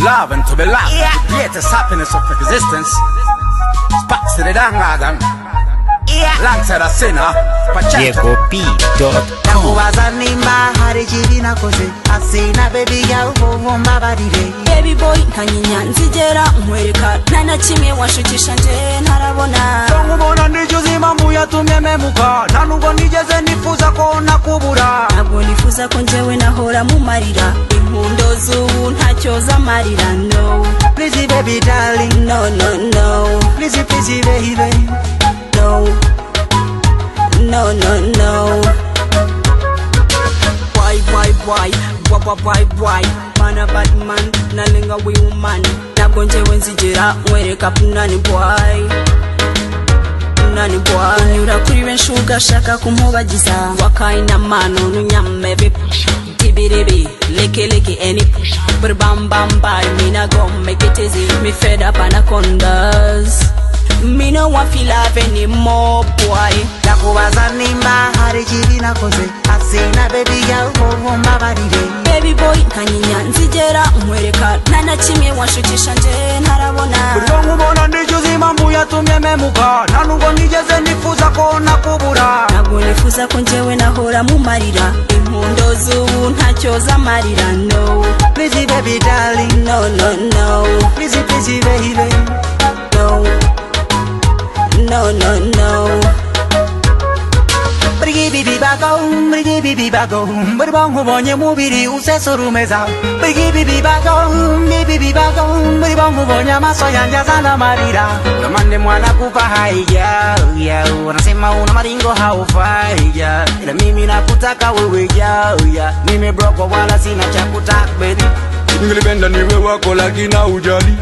love and to be loved. Yeah. The greatest happiness of existence. Sparks to the dangadan. Yeah. Alongside a sinner. DiegoP.com. Wazanima harijibina kose asina baby girl bomba barire. Baby boy kanyinya nzigera nkwereka nana kimwe washukisha nje ntarabona. Ngubona ndijuzi mambu yatumye memuka nanubwo nigeze nifuza ko nakubura. Ntabwo nifuza ko njewe nahora mu marira impundo z'ubu ntacyo zamarira. No please baby darling, no no no, please baby, no no no no. Why man a bad man nalenga we woman ntabwo njewe nzigera nkwereka punani boy unyura kuri benshi ugashaka kumubagiza wakaina mano nunyamebe tibiribi leke any but bam bye me na go make it easy me fed up anacondas me no want feel love anymore boy. Wazanima harijibina kose asina baby girl bomba barire. Baby boy kanyinya nzigera nkwereka nana kimwe washukisha nje ntarabona. Ngubona ndijuzi mambu yatumye memuka nanubwo nigeze nifuza ko nakubura. Ntabwo nifuza ko njewe nahora mu marira impundo z'ubu ntacyo zamarira. No please baby darling, no no no, please baby, no no no no. Brigi bibi bago, burbangu bonye mubiri usesurumeza. Brigi bibi bago, burbangu bonye maso yanja sana marira. Ulamande mwana kupa haija, wanasema una maringo haufai, ila mimi nakutaka wewe ya. Mimi broko wala sina cha kutaka baby. Nilipenda niwe wako lakini hujali.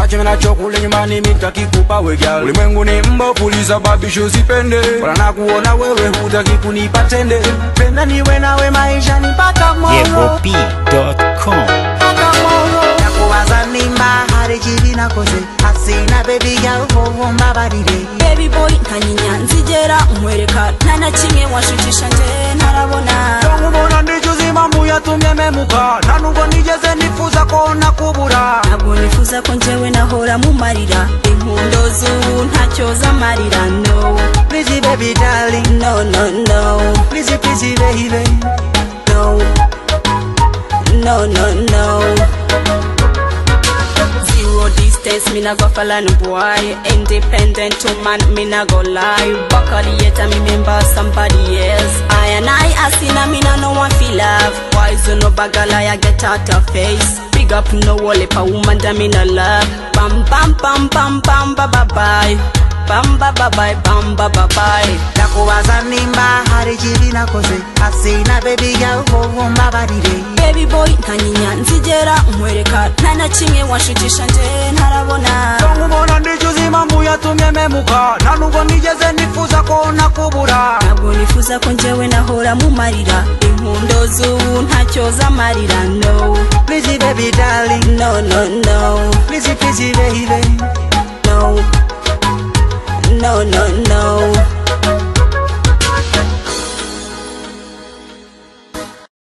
Acha na chokule nyumbani mitakikupa wewe. Ulimwengu ni mbovu ulisababisha usipende. Wala nakuona wewe hutaki kunipa tende. Penda niwe nawe maisha ni mpaka moyo. DiegoP.com. Wazanima harijibina kose asina baby girl bomba barire. Baby boy kanyinya nzigera nkwereka nana kimwe washukisha nje ntarabona. Ngubona ndijuzi mambu yatumye memuka nanubwo nigeze nifuza ko nakubura. Ntabwo nifuza ko njewe nahora mu marira impundo z'ubu ntacyo zamarira. No please baby darling, no no no, please baby, no no no no. Zero distance, me na go follow no boy. Independent woman, me na go lie. Bakari yeta me member somebody else. I and I asina me na no one feel love. Why so no bagala ya get out of face. Big up no wole pa woman da me na love. Bam bam bam bam bam ba ba bye. Bam ba ba bye bam ba ba bye. Wazanima harijibina kose asina baby girl bomba barire. Baby boy kanyinya nzigera nkwereka nana kimwe washukisha nje ntarabona. Ngubona ndijuzi mambu yatumye memuka nanubwo nigeze nifuza ko nakubura. Ntabwo nifuza ko njewe nahora mu marira impundo z'ubu ntacyo zamarira. No please baby darling, no no no, please baby, no no no no.